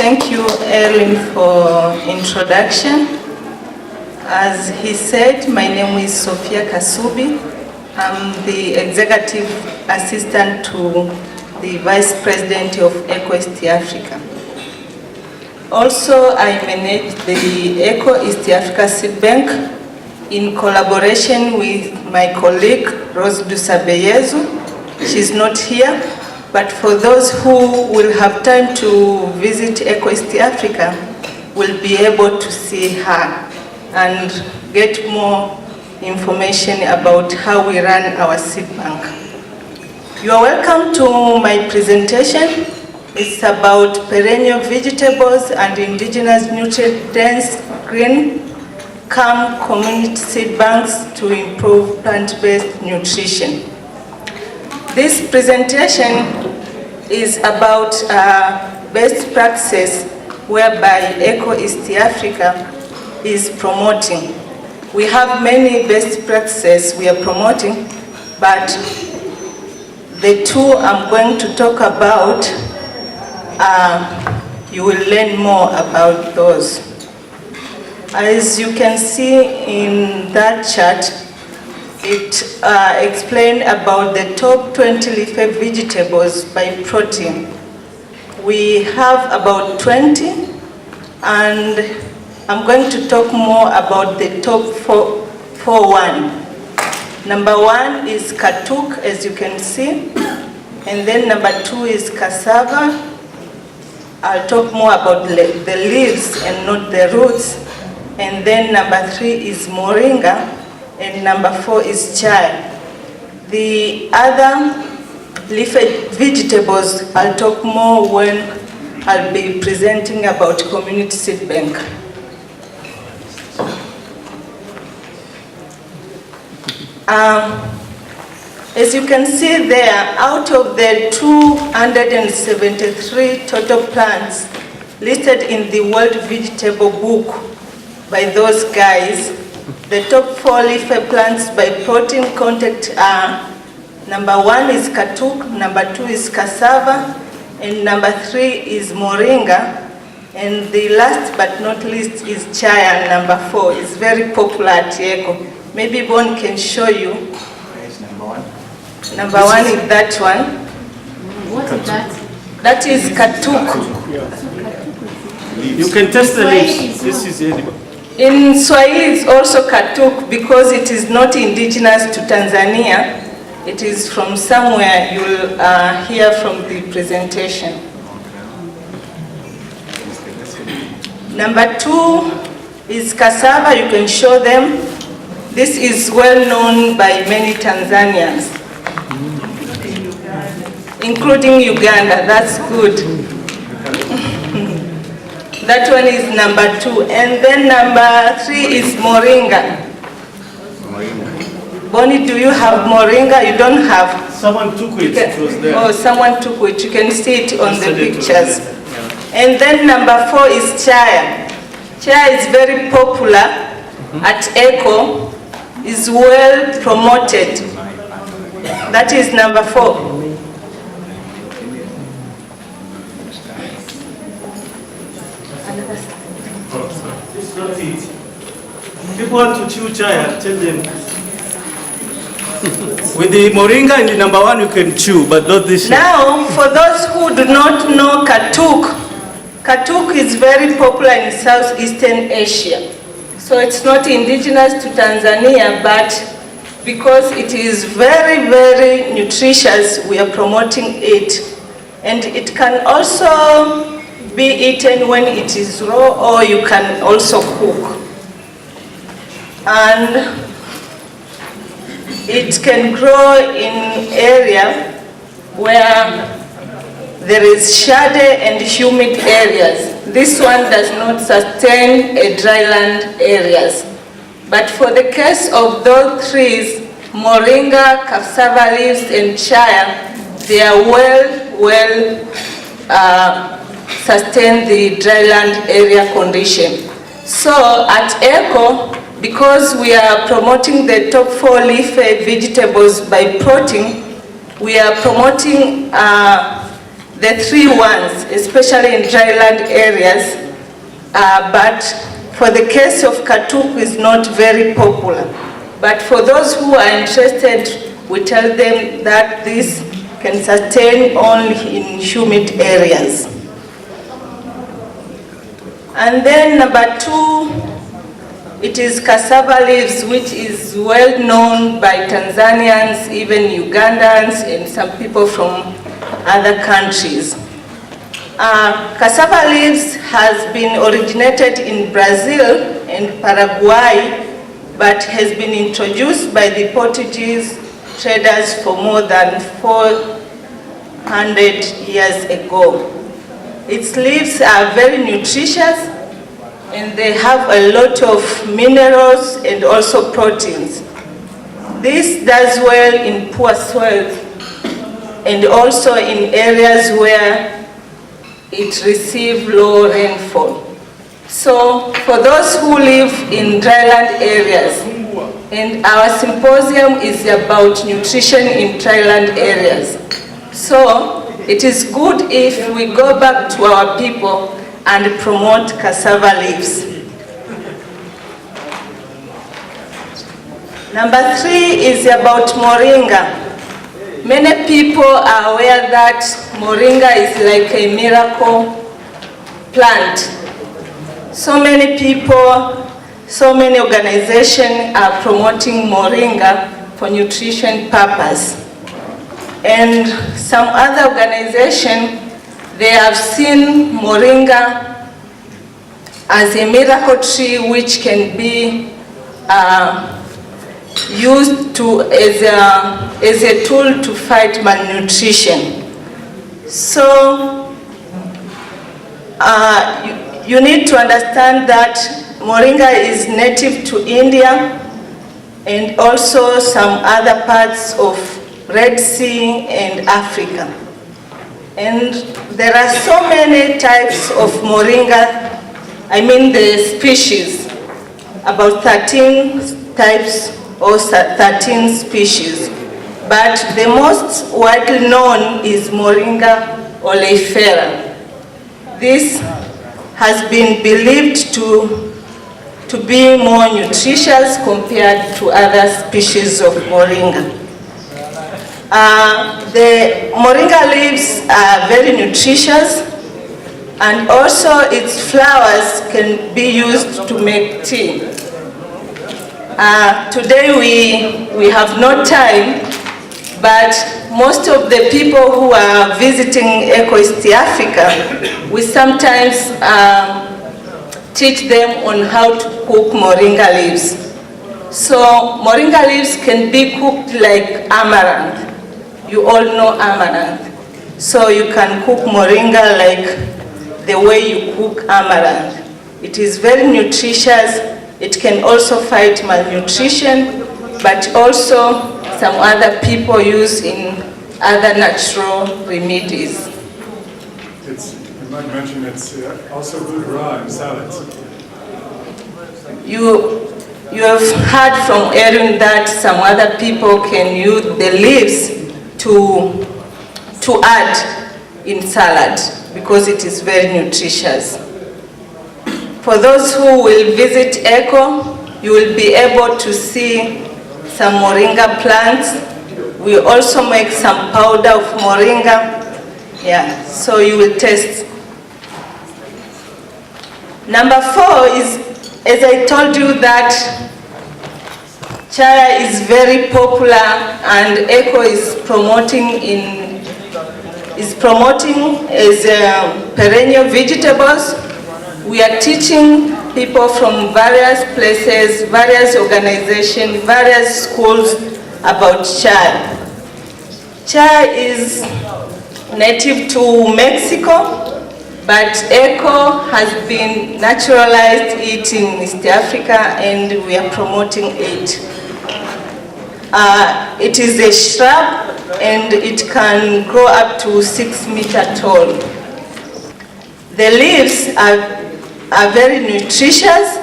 Thank you, Erwin, for introduction. As he said, my name is Sophia Kasubi. I'm the executive assistant to the Vice President of ECO East Africa. Also, I manage the ECO East Africa Seed Bank in collaboration with my colleague, Rose Dusabeyezu. She's not here, but for those who will have time to visit ECO East Africa, will be able to see her and get more information about how we run our seed bank. You are welcome to my presentation. It's about perennial vegetables and indigenous nutrient-dense green calm community seed banks to improve plant-based nutrition. This presentation is about best practices whereby ECO East Africa is promoting. We have many best practices we are promoting, but the two I'm going to talk about, you will learn more about those. As you can see in that chart, it explains about the top 20 leafy vegetables by protein. We have about 20, and I'm going to talk more about the top four. Number 1 is katuk, as you can see, and then number 2 is cassava. I'll talk more about the leaves and not the roots. And then number 3 is moringa, and number 4 is chai. The other leafy vegetables I'll talk more when I'll be presenting about community seed bank. As you can see there, out of the 273 total plants listed in the World Vegetable Book by those guys, the top 4 leafy plants by protein content are: number 1 is katuk, number 2 is cassava, and number 3 is moringa, and the last but not least is chai, and number 4 is very popular at ECO. Maybe Bon can show you. Where's number 1? Number 1 is that one. What is that? That is katuk. You can test the leaves. This is edible. In Swahili it's also katuk because it is not indigenous to Tanzania. It is from somewhere. You'll hear from the presentation. Number 2 is cassava. You can show them. This is well known by many Tanzanians, including Uganda. That's good. That one is number 2. And then number 3 is moringa. Bonnie, do you have moringa? You don't have. Someone took it. It was there. Oh, someone took it. You can see it on the pictures. And then number 4 is chai. Chai is very popular at ECO. Is well promoted. That is number 4. It's not it. People want to chew chai, tell them. With the moringa and the number 1 you can chew, but not this one. Now, for those who do not know katuk, katuk is very popular in Southeastern Asia. So it's not indigenous to Tanzania, but because it is very, very nutritious, we are promoting it. And it can also be eaten when it is raw, or you can also cook. And it can grow in area where there is shady and humid areas. This one does not sustain a dryland areas. But for the case of those trees, moringa, cassava leaves, and chai, they are well sustain the dryland area condition. So at ECO, because we are promoting the top 4 leafy vegetables by protein, we are promoting the three ones, especially in dryland areas, but for the case of Katuku is not very popular. But for those who are interested, we tell them that this can sustain only in humid areas. And then number 2, it is cassava leaves, which is well known by Tanzanians, even Ugandans, and some people from other countries. Cassava leaves has been originated in Brazil and Paraguay, but has been introduced by the Portuguese traders for more than 400 years ago. Its leaves are very nutritious, and they have a lot of minerals and also proteins. This does well in poor soil and also in areas where it receives low rainfall. So for those who live in dryland areas, and our symposium is about nutrition in dryland areas. So it is good if we go back to our people and promote cassava leaves. Number 3 is about Moringa. Many people are aware that Moringa is like a miracle plant. So many people, so many organizations are promoting Moringa for nutrition purpose. And some other organizations, they have seen Moringa as a miracle tree which can be used as a tool to fight malnutrition. So you need to understand that Moringa is native to India and also some other parts of Red Sea and Africa. And there are so many types of Moringa, I mean the species, about 13 types or 13 species. But the most widely known is Moringa oleifera. This has been believed to be more nutritious compared to other species of Moringa. The Moringa leaves are very nutritious, and also its flowers can be used to make tea. Today we have no time, but most of the people who are visiting Eco East Africa, we sometimes teach them on how to cook Moringa leaves. So Moringa leaves can be cooked like amaranth. You all know amaranth. So you can cook Moringa like the way you cook amaranth. It is very nutritious. It can also fight malnutrition, but also some other people use in other natural remedies. You might mention it's also good raw in salads. You have heard from Erin that some other people can use the leaves to add in salad because it is very nutritious. For those who will visit Eco, you will be able to see some Moringa plants. We also make some powder of Moringa. Yeah, so you will taste. Number 4 is, as I told you, that chaya is very popular and Eco is promoting as perennial vegetables. We are teaching people from various places, various organizations, various schools about chai. Chai is native to Mexico, but Eco has been naturalized it in East Africa and we are promoting it. It is a shrub and it can grow up to 6 meters tall. The leaves are very nutritious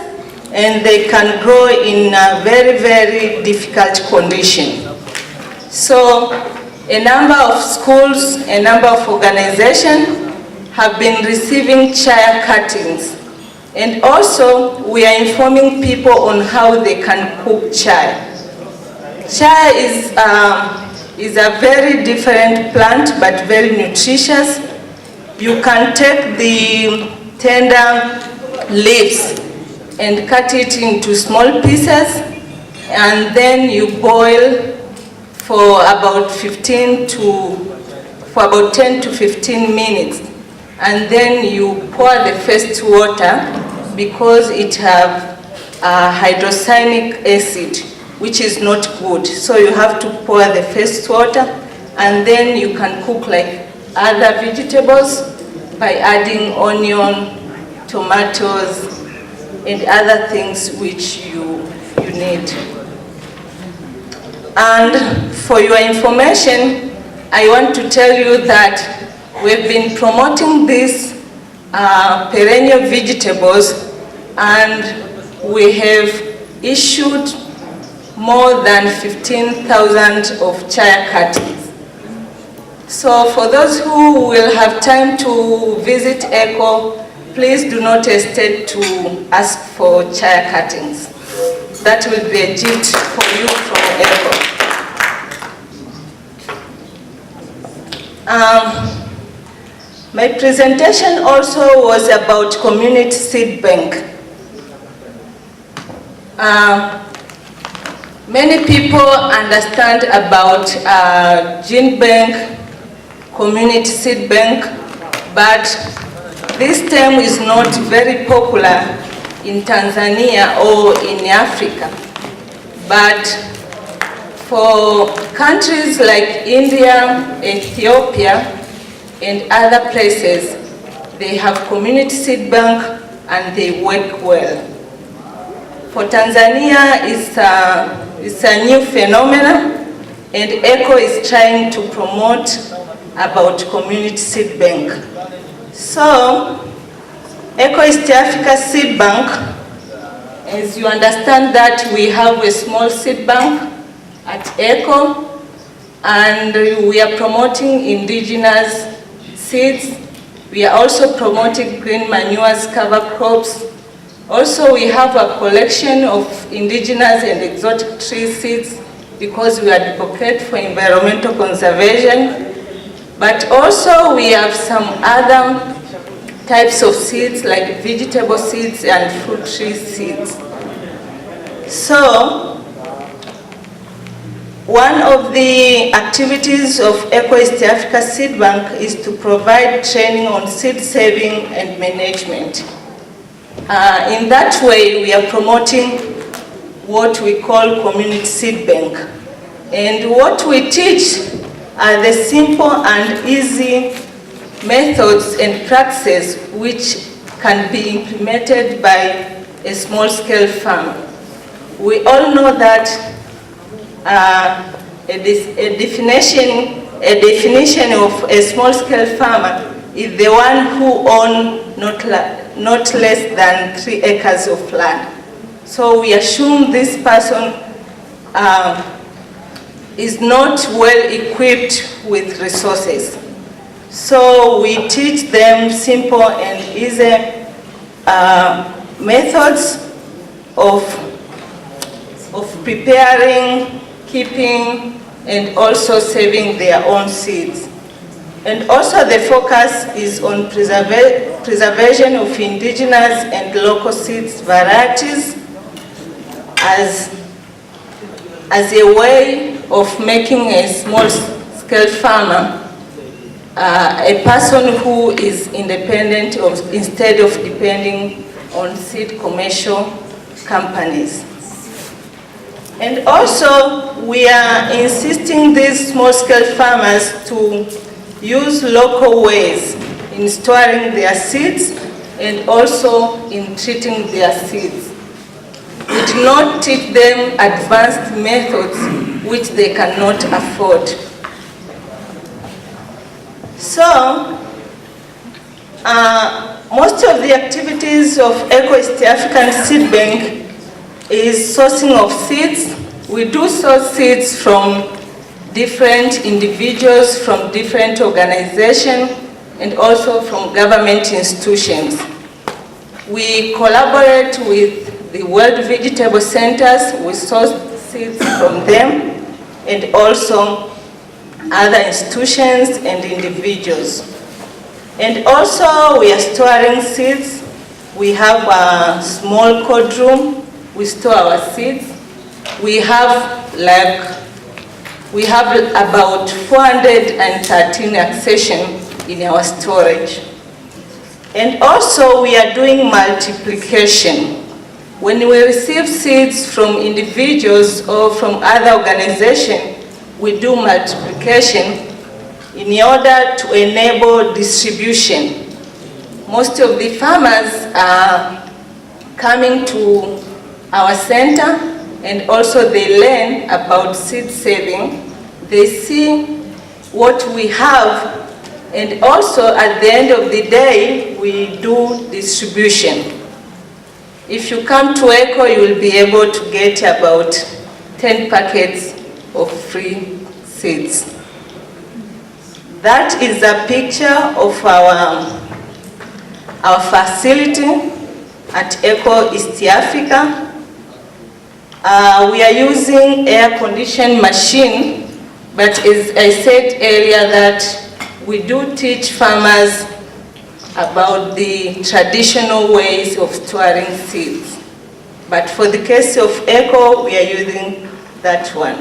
and they can grow in a very, very difficult condition. So A number of schools, a number of organizations have been receiving chaya cuttings. And also, we are informing people on how they can cook chaya. Chaya is a very different plant, but very nutritious. You can take the tender leaves and cut it into small pieces, and then you boil for about 10 to 15 minutes. And then you pour the first water because it has hydrocyanic acid, which is not good. So you have to pour the first water, and then you can cook like other vegetables by adding onion, tomatoes, and other things which you need. And for your information, I want to tell you that we've been promoting these perennial vegetables, and we have issued more than 15,000 of chaya cuttings. So for those who will have time to visit ECHO, please do not hesitate to ask for chaya cuttings. That will be a gift for you from ECHO. My presentation also was about community seed bank. Many people understand about gene bank, community seed bank, but this term is not very popular in Tanzania or in Africa. But for countries like India, Ethiopia, and other places, they have community seed bank and they work well. For Tanzania, it's a new phenomenon, and ECHO is trying to promote about community seed bank. So, ECHO East Africa Seed Bank, as you understand that we have a small seed bank at ECHO, and we are promoting indigenous seeds. We are also promoting green manures, cover crops. Also, we have a collection of indigenous and exotic tree seeds because we advocate for environmental conservation. But also, we have some other types of seeds like vegetable seeds and fruit tree seeds. So, one of the activities of ECHO East Africa Seed Bank is to provide training on seed saving and management. In that way, we are promoting what we call community seed bank. And what we teach are the simple and easy methods and practices which can be implemented by a small-scale farm. We all know that a definition of a small-scale farmer is the one who owns not less than 3 acres of land. So we assume this person is not well equipped with resources. So we teach them simple and easy methods of preparing, keeping, and also saving their own seeds. And also the focus is on preservation of indigenous and local seeds varieties as a way of making a small-scale farmer a person who is independent instead of depending on seed commercial companies. And also, we are insisting these small-scale farmers to use local ways in storing their seeds and also in treating their seeds. We do not teach them advanced methods which they cannot afford. So, most of the activities of ECHO East African Seed Bank is sourcing of seeds. We do source seeds from different individuals from different organizations, and also from government institutions. We collaborate with the World Vegetable Centers. We source seeds from them, and also other institutions and individuals. And also we are storing seeds. We have a small cold room. We store our seeds. We have about 413 accessions in our storage. And also we are doing multiplication. When we receive seeds from individuals or from other organizations, we do multiplication in order to enable distribution. Most of the farmers are coming to our center, and also they learn about seed saving. They see what we have, and also at the end of the day, we do distribution. If you come to ECHO, you will be able to get about 10 packets of free seeds. That is a picture of our facility at ECHO East Africa. We are using air-conditioned machine, but as I said earlier that we do teach farmers about the traditional ways of storing seeds. But for the case of ECHO, we are using that one.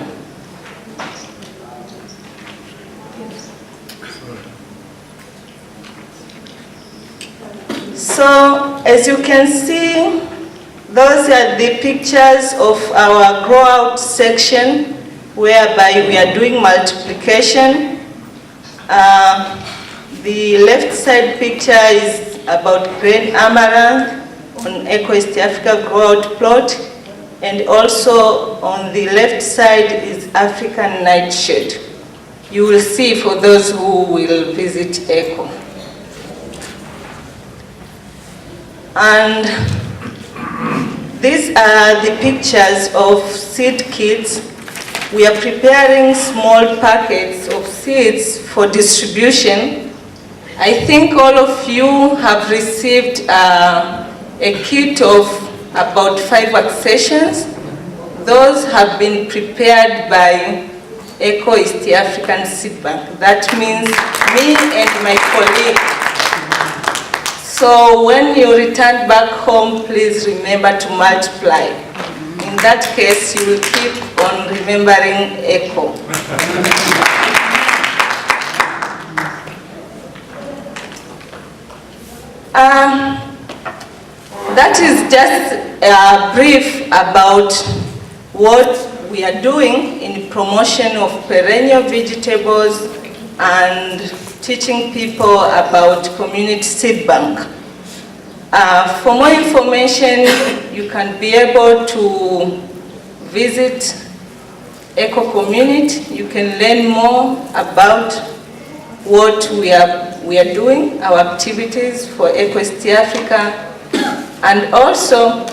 So, as you can see, those are the pictures of our grow out section, whereby we are doing multiplication. The left side picture is about green amaranth on ECHO East Africa grow out plot, and also on the left side is African nightshade. You will see for those who will visit ECHO. And these are the pictures of seed kits. We are preparing small packets of seeds for distribution. I think all of you have received a kit of about 5 accessions. Those have been prepared by ECHO East African Seed Bank. That means me and my colleague. So when you return back home, please remember to multiply. In that case, you will keep on remembering ECHO. That is just a brief about what we are doing in promotion of perennial vegetables and teaching people about community seed bank. For more information, you can be able to visit ECHO Community. You can learn more about what we are doing, our activities for ECHO East Africa, and also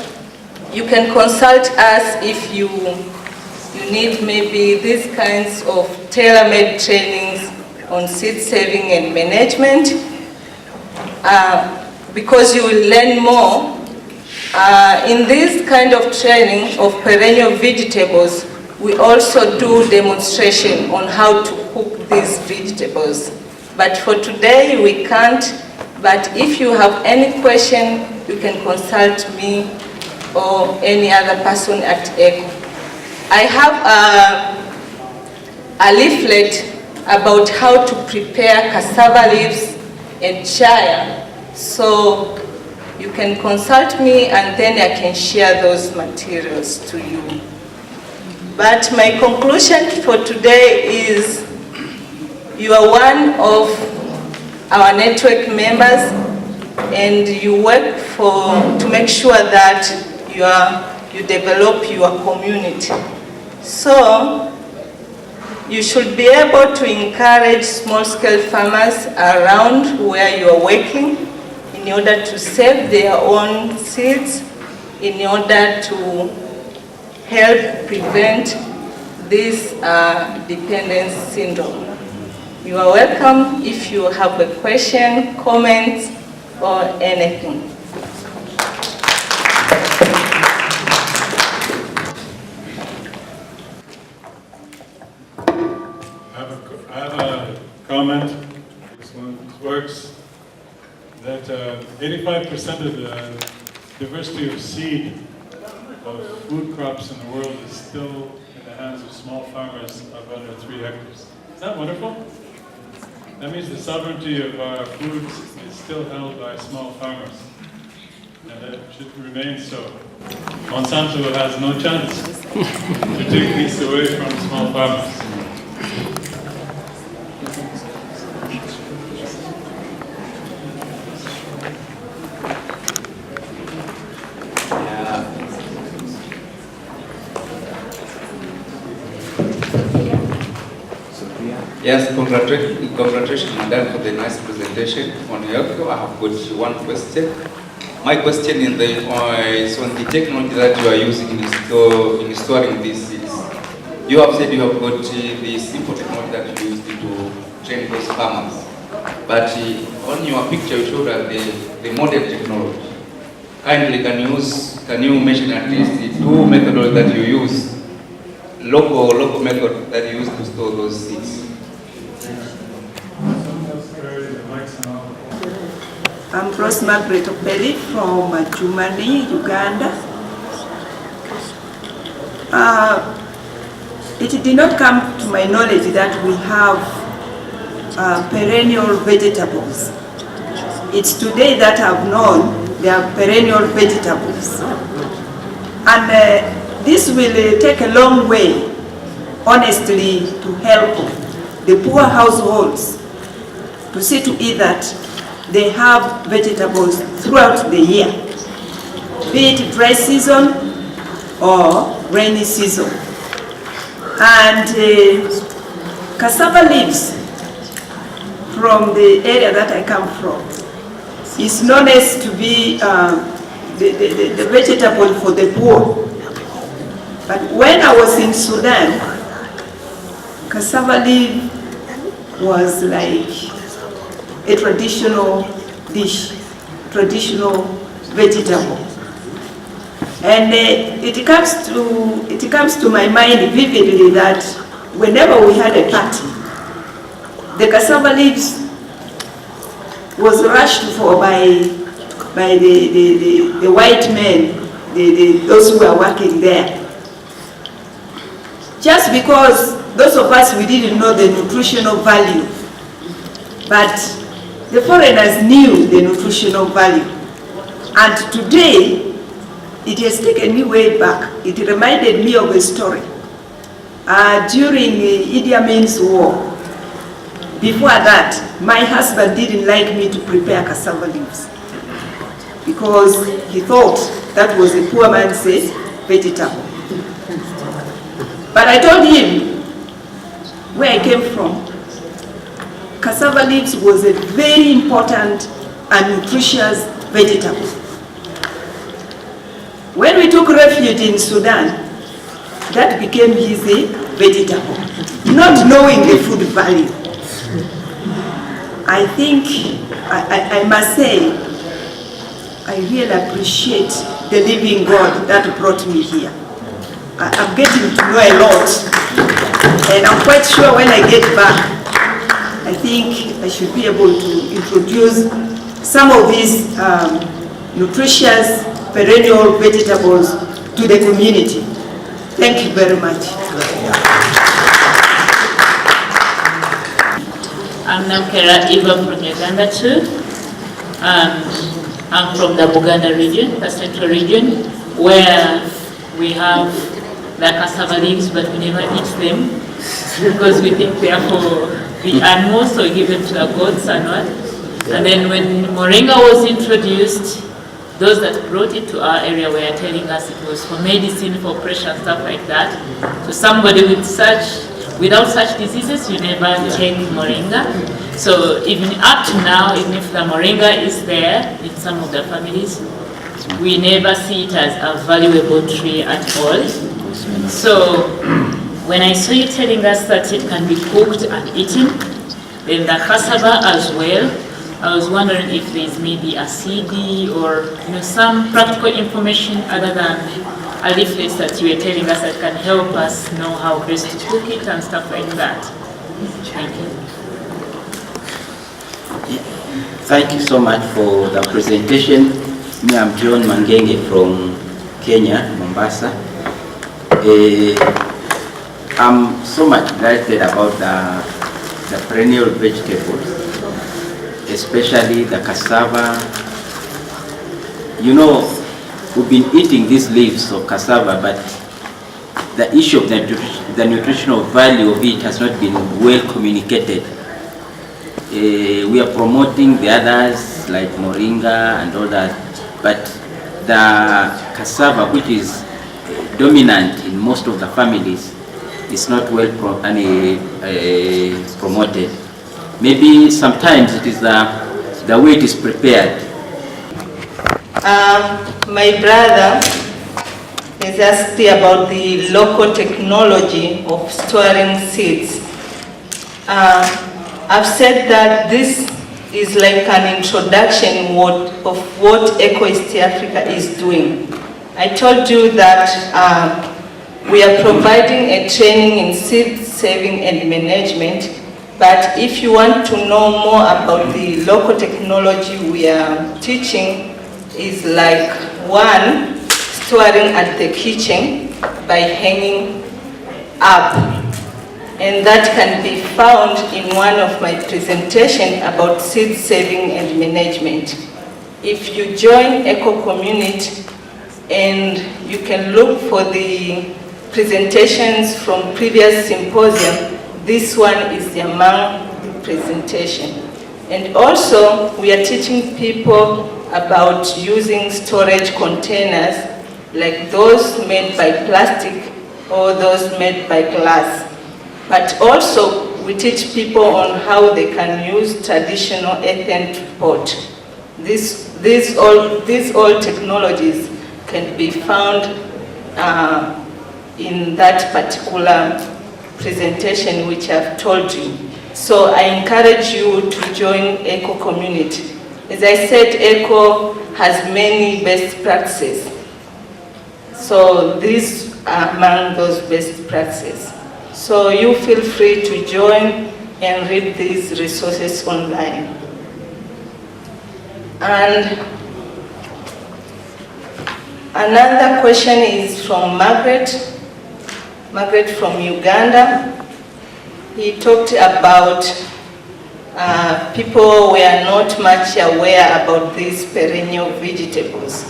you can consult us if you need maybe these kinds of tailor-made trainings on seed saving and management, because you will learn more. In this kind of training of perennial vegetables, we also do demonstration on how to cook these vegetables. But for today, we can't. But if you have any question, you can consult me or any other person at ECHO. I have a leaflet about how to prepare cassava leaves and chia. So you can consult me and then I can share those materials to you. But my conclusion for today is you are one of our network members and you work to make sure that you develop your community. So you should be able to encourage small-scale farmers around where you are working in order to save their own seeds, in order to help prevent this dependence syndrome. You are welcome if you have a question, comment, or anything. I have a comment. This one works. That 85% of the diversity of seed of food crops in the world is still in the hands of small farmers of under 3 hectares. Is that wonderful? That means the sovereignty of our foods is still held by small farmers. And that should remain so. Monsanto has no chance to take this away from small farmers. Yes, congratulations, Madam, for the nice presentation on health. I have got one question. My question is on the technology that you are using in storing these seeds. You have said you have got the simple technology that you use to train those farmers. But on your picture, you showed us the modern technology. Kindly, can you mention at least the 2 methods that you use, local method that you use to store those seeds? I'm Rose Margaret Opeli from Germany, Uganda. It did not come to my knowledge that we have perennial vegetables. It's today that I've known there are perennial vegetables. And this will take a long way, honestly, to help the poor households to see to it that they have vegetables throughout the year, be it dry season or rainy season. And cassava leaves from the area that I come from is known as to be the vegetable for the poor. But when I was in Sudan, cassava leaf was like a traditional dish, traditional vegetable. And it comes to my mind vividly that whenever we had a party, the cassava leaves was rushed for by the white men, those who were working there. Just because those of us, we didn't know the nutritional value, but the foreigners knew the nutritional value. And today, it has taken me way back. It reminded me of a story. During Idi Amin's war, before that, my husband didn't like me to prepare cassava leaves because he thought that was a poor man's vegetable. But I told him where I came from. Cassava leaves was a very important and nutritious vegetable. When we took refuge in Sudan, that became his vegetable, not knowing the food value. I think, I must say, I really appreciate the living God that brought me here. I'm getting to know a lot, and I'm quite sure when I get back, I think I should be able to introduce some of these nutritious perennial vegetables to the community. Thank you very much. I'm Namkera Eva from Uganda too, and I'm from the Buganda region, the central region, where we have the cassava leaves, but we never eat them because we think they are for the animals, so we give them to the goats and what. And then when Moringa was introduced, those that brought it to our area were telling us it was for medicine, for pressure and stuff like that. So somebody without such diseases, you never take Moringa. So even up to now, even if the Moringa is there in some of the families, we never see it as a valuable tree at all. So when I saw you telling us that it can be cooked and eaten, then the cassava as well, I was wondering if there's maybe a CD or some practical information other than a leaflet that you were telling us that can help us know how best to cook it and stuff like that. Thank you. Thank you so much for the presentation. Me, I'm John Mangenge from Kenya, Mombasa. I'm so much delighted about the perennial vegetables, especially the cassava. We've been eating these leaves of cassava, but the issue of the nutritional value of it has not been well communicated. We are promoting the others like Moringa and all that, but the cassava, which is dominant in most of the families, is not well promoted. Maybe sometimes it is the way it is prepared. My brother has asked me about the local technology of storing seeds. I've said that this is like an introduction of what Eco East Africa is doing. I told you that we are providing a training in seed saving and management, but if you want to know more about the local technology we are teaching, is like one, storing at the kitchen by hanging up. And that can be found in one of my presentations about seed saving and management. If you join Eco Community, and you can look for the presentations from previous symposium, this one is among the presentation. And also, we are teaching people about using storage containers like those made by plastic or those made by glass. But also, we teach people on how they can use traditional earthen pot. These all technologies can be found in that particular presentation which I've told you. So I encourage you to join Eco Community. As I said, Eco has many best practices. So these are among those best practices. So you feel free to join and read these resources online. And another question is from Margaret from Uganda. He talked about people were not much aware about these perennial vegetables.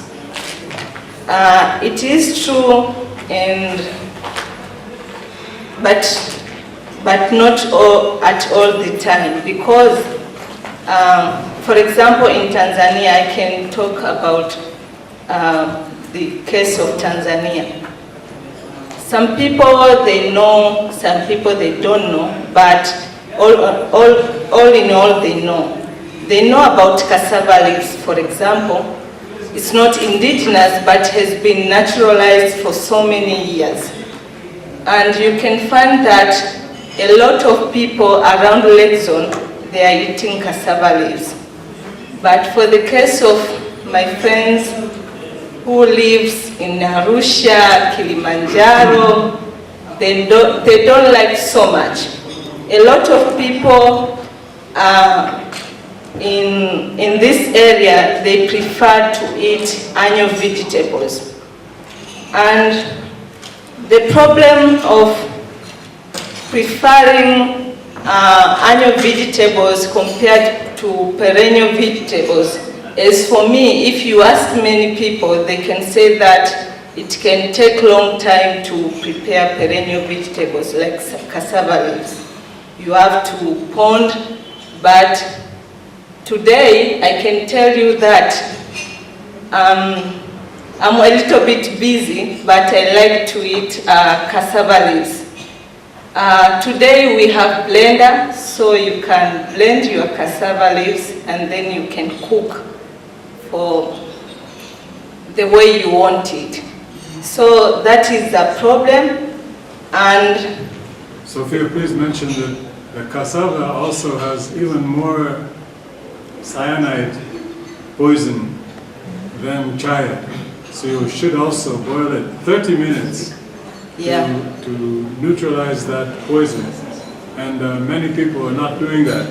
It is true, but not at all the time, because for example in Tanzania, I can talk about the case of Tanzania. Some people they know, some people they don't know, but all in all they know. They know about cassava leaves, for example. It's not indigenous, but has been naturalized for so many years. And you can find that a lot of people around Lake Zone, they are eating cassava leaves. But for the case of my friends who lives in Arusha, Kilimanjaro, they don't like so much. A lot of people in this area, they prefer to eat annual vegetables. And the problem of preferring annual vegetables compared to perennial vegetables is, for me, if you ask many people, they can say that it can take a long time to prepare perennial vegetables like cassava leaves. You have to pond, but today I can tell you that I'm a little bit busy, but I like to eat cassava leaves. Today we have blender, so you can blend your cassava leaves and then you can cook for the way you want it. So that is the problem. And Sophia, please mention that the cassava also has even more cyanide poison than chaya. So you should also boil it 30 minutes to neutralize that poison. And many people are not doing that.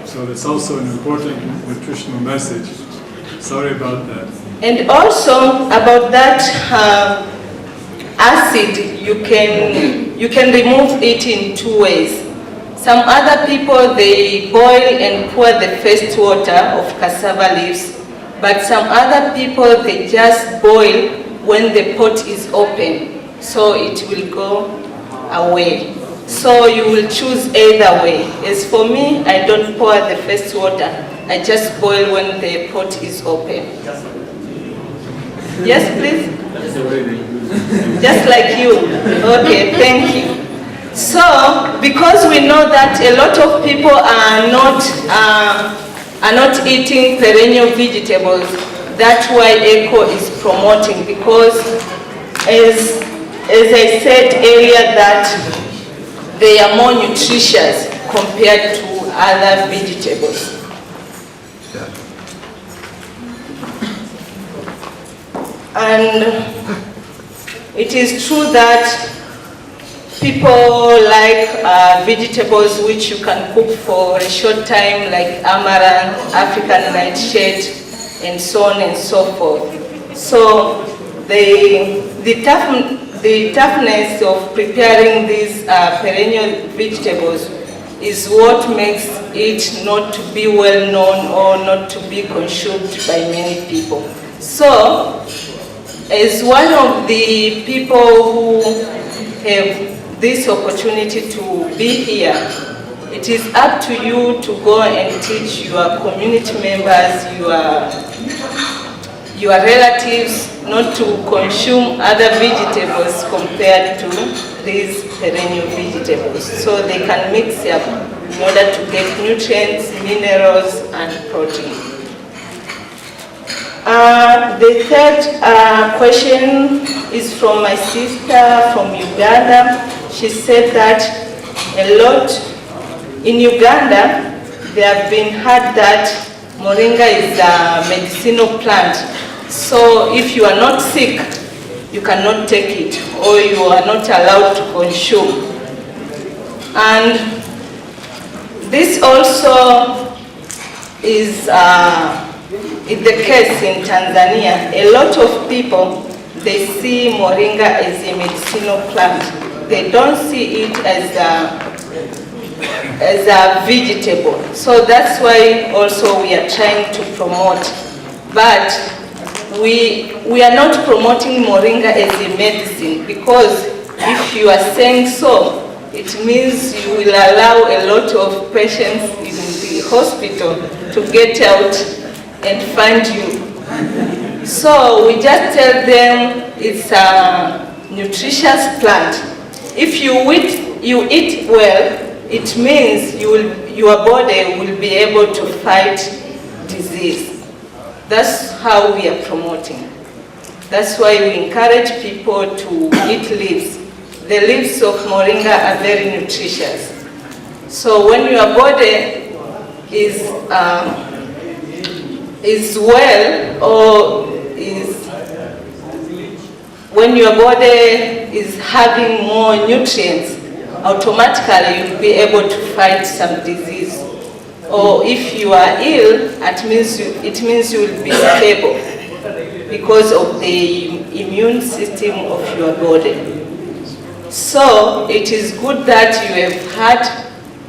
So that's also an important nutritional message. Sorry about that. And also about that acid, you can remove it in 2 ways. Some other people, they boil and pour the first water of cassava leaves, but some other people, they just boil when the pot is open, so it will go away. So you will choose either way. As for me, I don't pour the first water, I just boil when the pot is open. Yes, please? Just like you. Okay, thank you. So, because we know that a lot of people are not eating perennial vegetables, that's why ECHO is promoting, because as I said earlier, that they are more nutritious compared to other vegetables. And it is true that people like vegetables which you can cook for a short time, like amaranth, African nightshade, and so on and so forth. So the toughness of preparing these perennial vegetables is what makes it not to be well known or not to be consumed by many people. So, as one of the people who have this opportunity to be here, it is up to you to go and teach your community members, your relatives, not to consume other vegetables compared to these perennial vegetables, so they can mix up in order to get nutrients, minerals, and protein. The third question is from my sister from Uganda. She said that a lot in Uganda, they have been heard that Moringa is a medicinal plant. So if you are not sick, you cannot take it, or you are not allowed to consume. And this also is the case in Tanzania. A lot of people, they see Moringa as a medicinal plant. They don't see it as a vegetable. So that's why also we are trying to promote. But we are not promoting Moringa as a medicine, because if you are saying so, it means you will allow a lot of patients in the hospital to get out and find you. So we just tell them it's a nutritious plant. If you eat well, it means your body will be able to fight disease. That's how we are promoting. That's why we encourage people to eat leaves. The leaves of Moringa are very nutritious. So when your body is well, or when your body is having more nutrients, automatically you'll be able to fight some disease. Or if you are ill, it means you will be stable because of the immune system of your body. So it is good that you have heard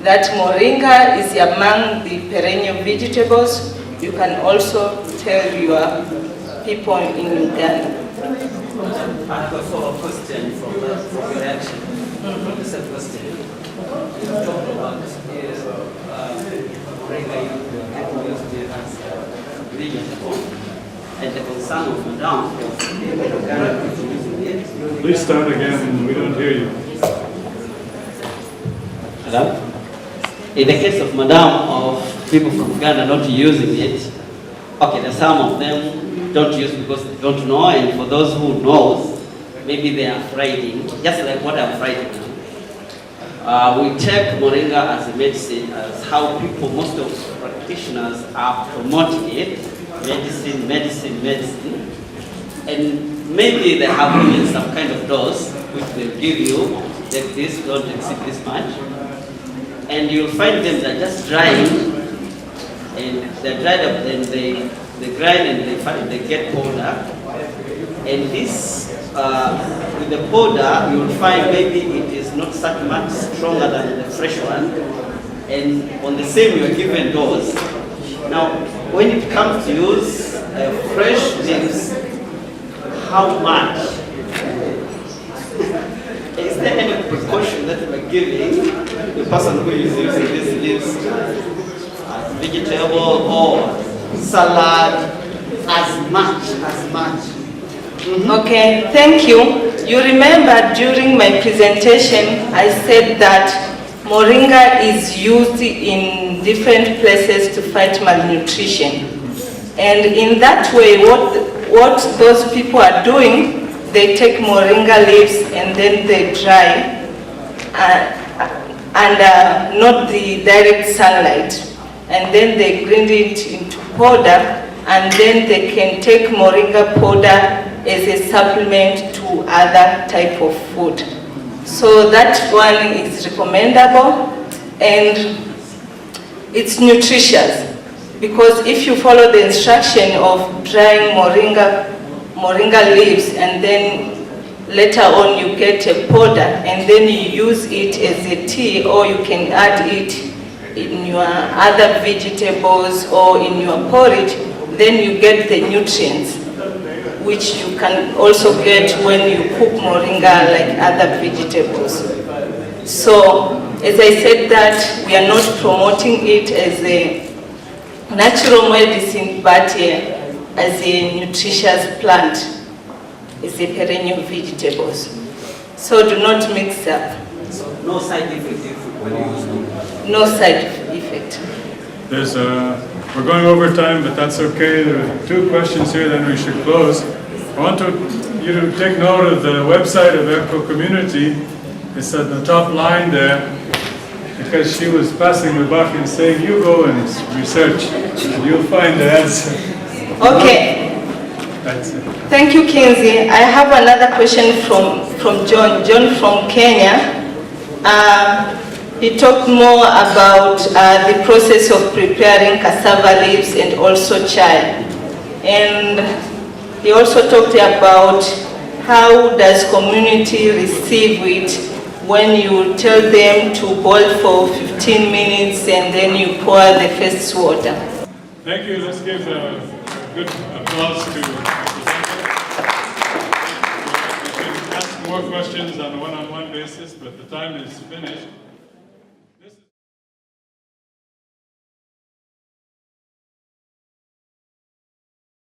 that Moringa is among the perennial vegetables. You can also tell your people in Uganda. I've got a follow-up question from your reaction. The same question. You talked about Moringa used as vegetable, and the concern of Madam was using it. Please start again, we don't hear you. Hello? In the case of Madam, of people from Uganda not using it, okay, there's some of them don't use because they don't know, and for those who knows, maybe they are afraid, just like what I'm afraid of. We take Moringa as a medicine, as how people, most of practitioners are promoting it. Medicine, medicine, medicine. And maybe they have even some kind of dose, which they'll give you, take this, don't exceed this much. And you'll find them, they're just drying, and they're dried up, then they grind and they get powder. And this, with the powder, you'll find maybe it is not such much stronger than the fresh one. And on the same, you're given dose. Now, when it comes to use fresh leaves, how much? Is there any precaution that we're giving the person who is using these leaves as vegetable or salad, as much? Okay, thank you. You remember during my presentation, I said that Moringa is used in different places to fight malnutrition. And in that way, what those people are doing, they take Moringa leaves and then they dry under not the direct sunlight. And then they grind it into powder, and then they can take Moringa powder as a supplement to other type of food. So that one is recommendable, and it's nutritious, because if you follow the instruction of drying Moringa leaves and then later on you get a powder and then you use it as a tea, or you can add it in your other vegetables or in your porridge, then you get the nutrients, which you can also get when you cook Moringa like other vegetables. So, as I said that, we are not promoting it as a natural medicine, but as a nutritious plant, as a perennial vegetables. So do not mix up. No side effect when you use it? No side effect. There's we're going over time, but that's okay. There are 2 questions here, then we should close. I want you to take note of the website of Eco Community. It's at the top line there, because she was passing the buck and saying, you go and research, and you'll find the answer. Okay. That's it. Thank you, Kinsey. I have another question from John. John from Kenya. He talked more about the process of preparing cassava leaves and also chai. And he also talked about how does community receive it when you tell them to boil for 15 minutes and then you pour the first water. Thank you. Let's give a good applause to the presenter. We can ask more questions on a one-on-one basis, but the time is finished.